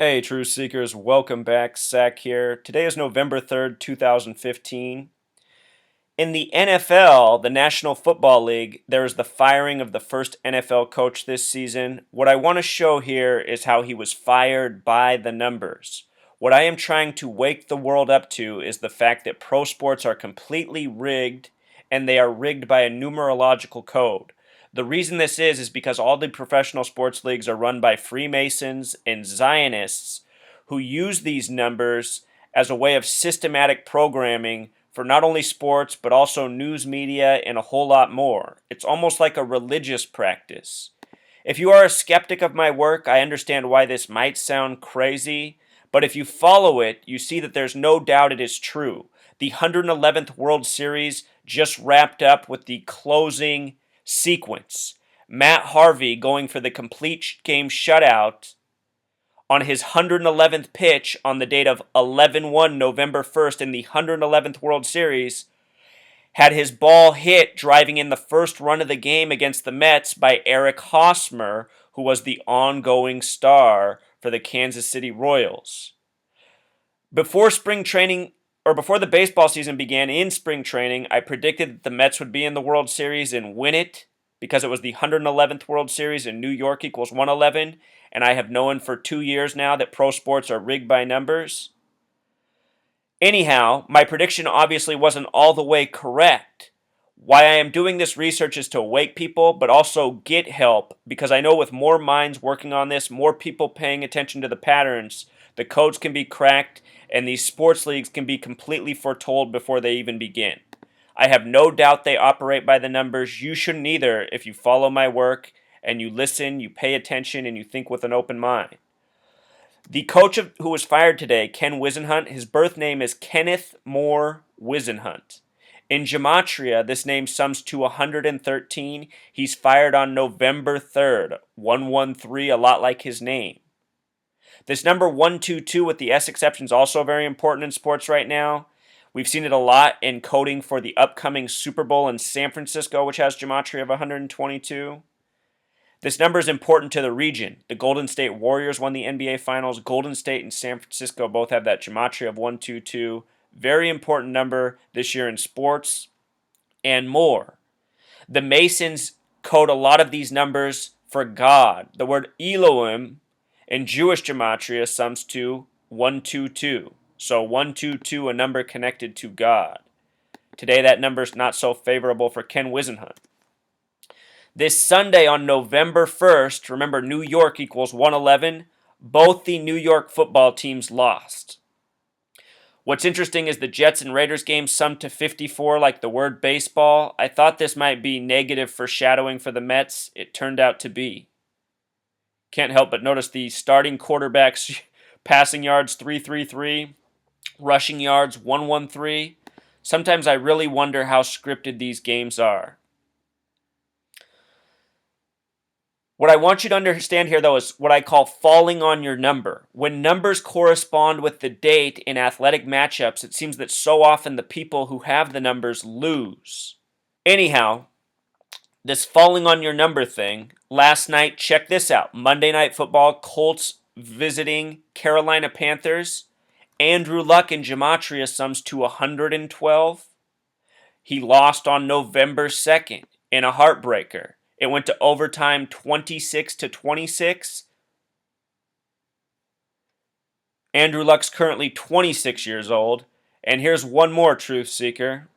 Hey, Truth Seekers, welcome back. Sack here. Today is November 3rd, 2015. In the NFL, the National Football League, there is the firing of the first NFL coach this season. What I want to show here is how he was fired by the numbers. What I am trying to wake the world up to is the fact that pro sports are completely rigged, and they are rigged by a numerological code. The reason this is because all the professional sports leagues are run by Freemasons and Zionists who use these numbers as a way of systematic programming for not only sports but also news media and a whole lot more. It's almost like a religious practice. If you are a skeptic of my work, I understand why this might sound crazy, but if you follow it, you see that there's no doubt it is true. The 111th World Series just wrapped up with the closing sequence. Matt Harvey going for the complete game shutout on his 111th pitch on the date of 11/1 November 1st in the 111th World Series had his ball hit driving in the first run of the game against the Mets by Eric Hosmer, who was the ongoing star for the Kansas City Royals. Before spring training, or before the baseball season began in spring training, I predicted that the Mets would be in the World Series and win it because it was the 111th World Series and New York equals 111, and I have known for 2 years now that pro sports are rigged by numbers. Anyhow, my prediction obviously wasn't all the way correct. Why I am doing this research is to wake people, but also get help, because I know with more minds working on this, more people paying attention to the patterns, the codes can be cracked, and these sports leagues can be completely foretold before they even begin. I have no doubt they operate by the numbers. You shouldn't either if you follow my work and you listen, you pay attention, and you think with an open mind. The coach who was fired today, Ken Whisenhunt, his birth name is Kenneth Moore Whisenhunt. In Gematria, this name sums to 113. He's fired on November 3rd, 113, a lot like his name. This number 122 with the S exception is also very important in sports right now. We've seen it a lot in coding for the upcoming Super Bowl in San Francisco, which has Gematria of 122. This number is important to the region. The Golden State Warriors won the NBA Finals. Golden State and San Francisco both have that gematria of 122. Very important number this year in sports and more. The Masons code a lot of these numbers for God. The word Elohim in Jewish gematria sums to 122. So 122, a number connected to God. Today that number is not so favorable for Ken Whisenhunt. This Sunday on November 1st, remember New York equals 111, both the New York football teams lost. What's interesting is the Jets and Raiders game summed to 54 like the word baseball. I thought this might be negative foreshadowing for the Mets. It turned out to be. Can't help but notice the starting quarterbacks passing yards 333, rushing yards 113. Sometimes I really wonder how scripted these games are. What I want you to understand here, though, is what I call falling on your number. When numbers correspond with the date in athletic matchups, it seems that so often the people who have the numbers lose. Anyhow, this falling on your number thing, last night, check this out. Monday Night Football, Colts visiting Carolina Panthers. Andrew Luck in Gematria sums to 112. He lost on November 2nd in a heartbreaker. It went to overtime 26-26. Andrew Luck's currently 26 years old. And here's one more truth seeker.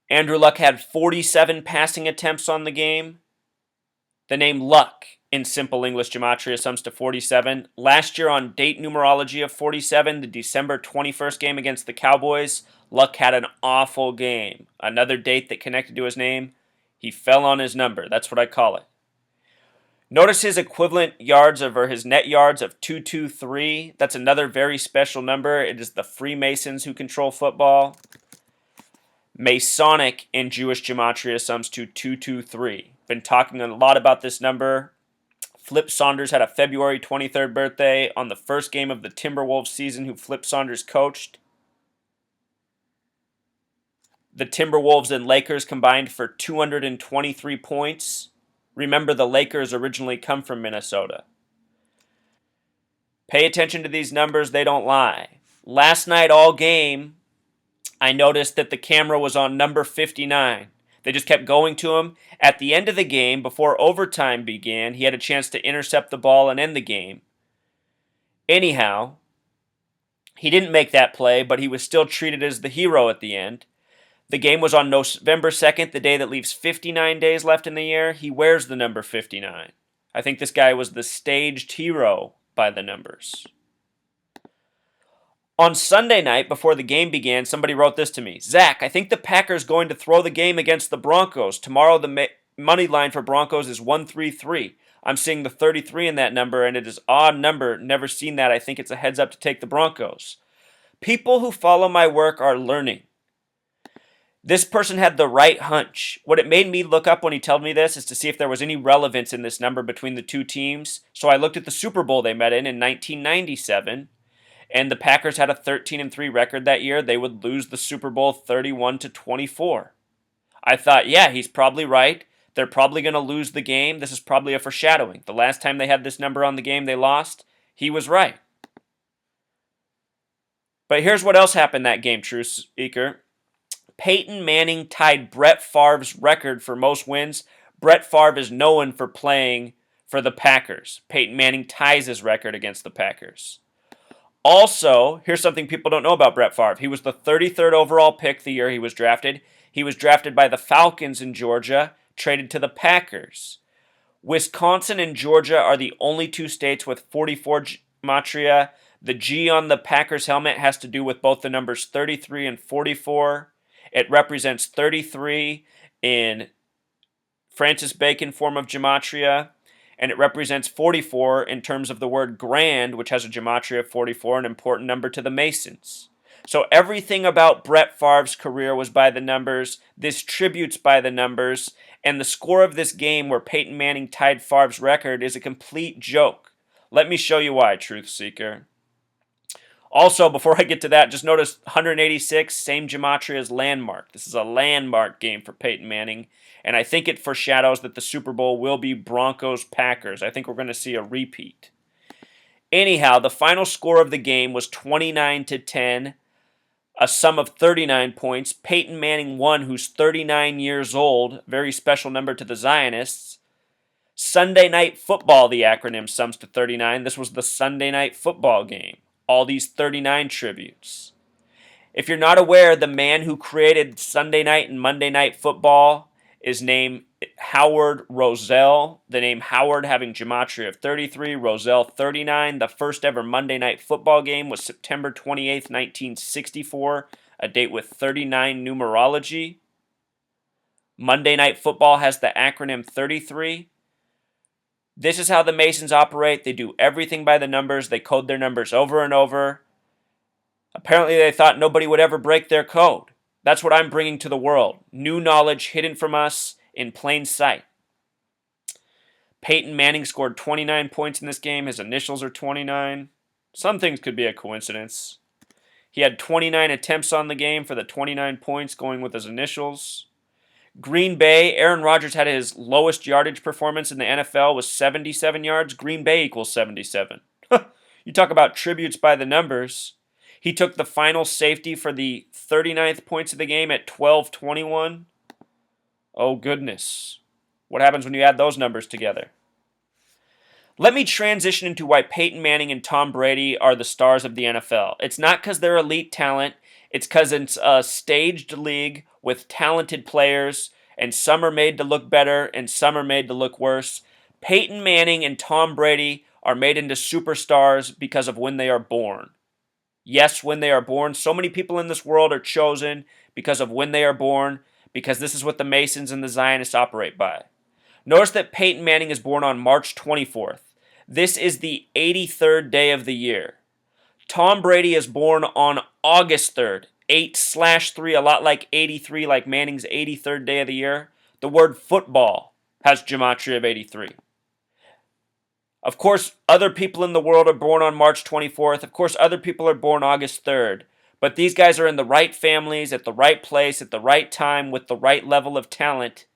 Andrew Luck had 47 passing attempts on the game. The name Luck in simple English gematria sums to 47. Last year on date numerology of 47, the December 21st game against the Cowboys, Luck had an awful game. Another date that connected to his name. He fell on his number. That's what I call it. Notice his equivalent yards or his net yards of 223. That's another very special number. It is the Freemasons who control football. Masonic in Jewish gematria sums to 223. Been talking a lot about this number. Flip Saunders had a February 23rd birthday on the first game of the Timberwolves season who Flip Saunders coached. The Timberwolves and Lakers combined for 223 points. Remember, the Lakers originally come from Minnesota. Pay attention to these numbers, they don't lie. Last night, all game, I noticed that the camera was on number 59. They just kept going to him. At the end of the game, before overtime began, he had a chance to intercept the ball and end the game. Anyhow, he didn't make that play, but he was still treated as the hero at the end. The game was on November 2nd, the day that leaves 59 days left in the year. He wears the number 59. I think this guy was the staged hero by the numbers. On Sunday night, before the game began, somebody wrote this to me. Zach, I think the Packers going to throw the game against the Broncos. Tomorrow the money line for Broncos is 133. I'm seeing the 33 in that number, and it is an odd number. Never seen that. I think it's a heads up to take the Broncos. People who follow my work are learning. This person had the right hunch. What it made me look up when he told me this is to see if there was any relevance in this number between the two teams. So I looked at the Super Bowl they met in 1997. And the Packers had a 13-3 record that year. They would lose the Super Bowl 31-24. I thought, yeah, he's probably right. They're probably going to lose the game. This is probably a foreshadowing. The last time they had this number on the game they lost, he was right. But here's what else happened that game, Truth Seeker. Peyton Manning tied Brett Favre's record for most wins. Brett Favre is known for playing for the Packers. Peyton Manning ties his record against the Packers. Also, here's something people don't know about Brett Favre. He was the 33rd overall pick the year he was drafted. He was drafted by the Falcons in Georgia, traded to the Packers. Wisconsin and Georgia are the only two states with 44 gematria. The G on the Packers helmet has to do with both the numbers 33 and 44. It represents 33 in Francis Bacon form of gematria. And it represents 44 in terms of the word grand, which has a gematria of 44, an important number to the Masons. So everything about Brett Favre's career was by the numbers, this tribute's by the numbers, and the score of this game where Peyton Manning tied Favre's record is a complete joke. Let me show you why, Truth Seeker. Also, before I get to that, just notice 186, same gematria as landmark. This is a landmark game for Peyton Manning, and I think it foreshadows that the Super Bowl will be Broncos-Packers. I think we're going to see a repeat. Anyhow, the final score of the game was 29-10, a sum of 39 points. Peyton Manning won, who's 39 years old, very special number to the Zionists. Sunday Night Football, the acronym sums to 39. This was the Sunday Night Football game. All these 39 tributes. If you're not aware, the man who created Sunday Night and Monday Night Football is named Howard Roselle. The name Howard having gematria of 33, Roselle 39. The first ever Monday Night Football game was September 28th, 1964, a date with 39 numerology. Monday Night Football has the acronym 33. This is how the Masons operate. They do everything by the numbers. They code their numbers over and over. Apparently, they thought nobody would ever break their code. That's what I'm bringing to the world. New knowledge hidden from us in plain sight. Peyton Manning scored 29 points in this game. His initials are 29. Some things could be a coincidence. He had 29 attempts on the game for the 29 points going with his initials. Green Bay, Aaron Rodgers had his lowest yardage performance in the NFL was 77 yards. Green Bay equals 77. You talk about tributes by the numbers. He took the final safety for the 39th points of the game at 12-21. Oh, goodness. What happens when you add those numbers together? Let me transition into why Peyton Manning and Tom Brady are the stars of the NFL. It's not because they're elite talent. It's because it's a staged league with talented players, and some are made to look better and some are made to look worse. Peyton Manning and Tom Brady are made into superstars because of when they are born. Yes, when they are born. So many people in this world are chosen because of when they are born, because this is what the Masons and the Zionists operate by. Notice that Peyton Manning is born on March 24th. This is the 83rd day of the year. Tom Brady is born on August 3rd, 8/3, a lot like 83, like Manning's 83rd day of the year. The word football has gematria of 83. Of course, other people in the world are born on March 24th. Of course, other people are born August 3rd. But these guys are in the right families, at the right place, at the right time, with the right level of talent.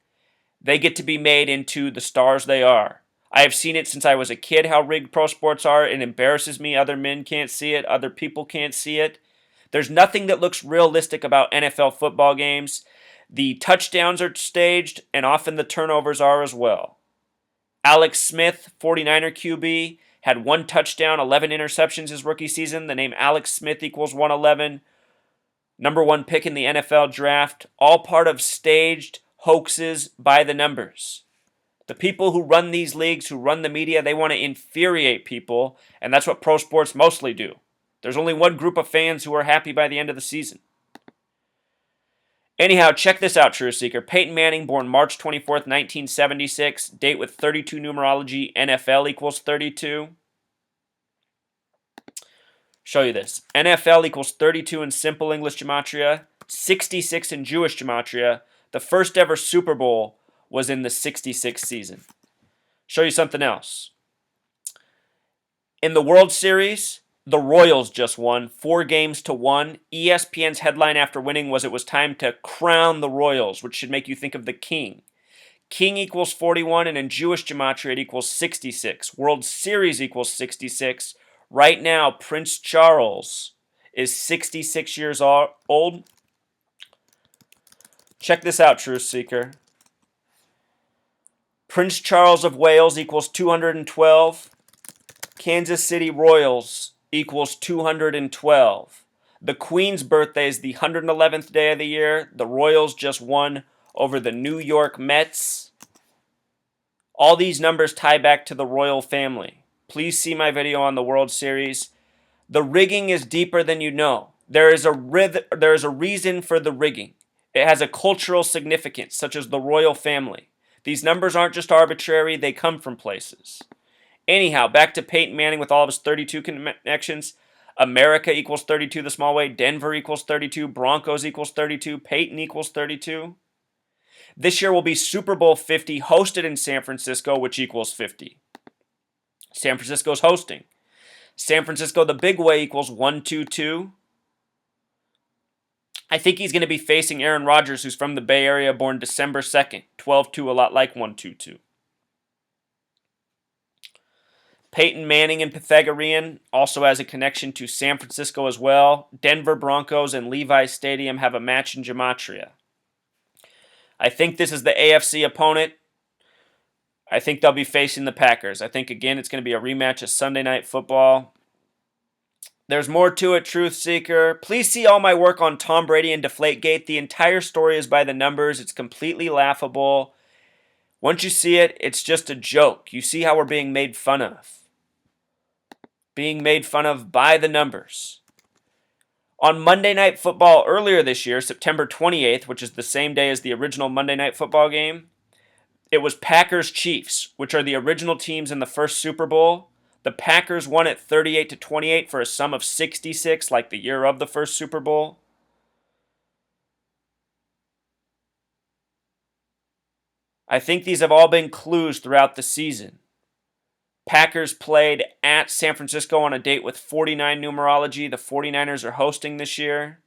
They get to be made into the stars they are. I have seen it since I was a kid how rigged pro sports are. It embarrasses me. Other men can't see it. Other people can't see it. There's nothing that looks realistic about NFL football games. The touchdowns are staged, and often the turnovers are as well. Alex Smith, 49er QB, had 1 touchdown, 11 interceptions his rookie season. The name Alex Smith equals 111. Number 1 pick in the NFL draft. All part of staged hoaxes by the numbers. The people who run these leagues, who run the media, they want to infuriate people, and that's what pro sports mostly do. There's only one group of fans who are happy by the end of the season. Anyhow, check this out, Truth Seeker. Peyton Manning, born March 24th, 1976. Date with 32 numerology. NFL equals 32. Show you this. NFL equals 32 in simple English gematria, 66 in Jewish gematria. The first ever Super Bowl was in the 66th season. Show you something else. In the World Series, the Royals just won 4-1. ESPN's headline after winning was it was time to crown the Royals, which should make you think of the king. King equals 41, and in Jewish gematria it equals 66. World Series equals 66. Right now, Prince Charles is 66 years old. Check this out, Truth Seeker. Prince Charles of Wales equals 212. Kansas City Royals equals 212. The Queen's birthday is the 111th day of the year. The Royals just won over the New York Mets. All these numbers tie back to the royal family. Please see my video on the World Series. The rigging is deeper than you know. There is a reason for the rigging. It has a cultural significance, such as the royal family. These numbers aren't just arbitrary, they come from places. Anyhow, back to Peyton Manning with all of his 32 connections. America equals 32 the small way. Denver equals 32. Broncos equals 32. Peyton equals 32. This year will be Super Bowl 50 hosted in San Francisco, which equals 50. San Francisco's hosting. San Francisco the big way equals 122. I think he's going to be facing Aaron Rodgers, who's from the Bay Area, born December 2nd. 12-2, a lot like 122. Peyton Manning and Pythagorean also has a connection to San Francisco as well. Denver Broncos and Levi Stadium have a match in gematria. I think this is the AFC opponent. I think they'll be facing the Packers. I think, again, it's going to be a rematch of Sunday Night Football. There's more to it, Truth Seeker. Please see all my work on Tom Brady and Deflategate. The entire story is by the numbers. It's completely laughable. Once you see it, it's just a joke. You see how we're being made fun of. Being made fun of by the numbers. On Monday Night Football earlier this year, September 28th, which is the same day as the original Monday Night Football game, it was Packers-Chiefs, which are the original teams in the first Super Bowl. The Packers won at 38-28 for a sum of 66, like the year of the first Super Bowl. I think these have all been clues throughout the season. Packers played at San Francisco on a date with 49 numerology. The 49ers are hosting this year.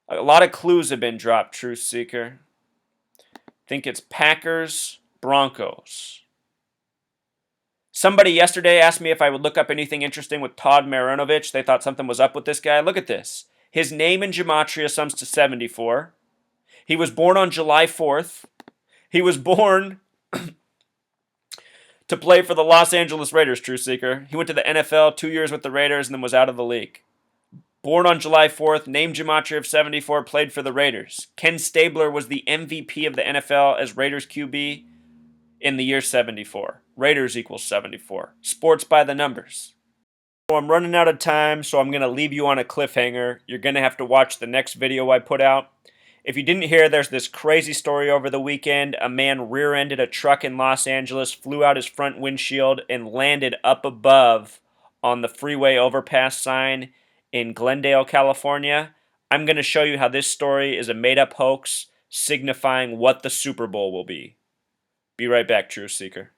A lot of clues have been dropped, Truth Seeker. I think it's Packers, Broncos. Somebody yesterday asked me if I would look up anything interesting with Todd Marinovich. They thought something was up with this guy. Look at this. His name in gematria sums to 74. He was born on July 4th. He was born to play for the Los Angeles Raiders, True Seeker. He went to the NFL, 2 years with the Raiders, and then was out of the league. Born on July 4th, named gematria of 74, played for the Raiders. Ken Stabler was the MVP of the NFL as Raiders QB in the year 74. Raiders equals 74. Sports by the numbers. So I'm running out of time, so I'm going to leave you on a cliffhanger. You're going to have to watch the next video I put out. If you didn't hear, there's this crazy story over the weekend. A man rear-ended a truck in Los Angeles, flew out his front windshield, and landed up above on the freeway overpass sign in Glendale, California. I'm going to show you how this story is a made-up hoax signifying what the Super Bowl will be. Be right back, Truth Seeker.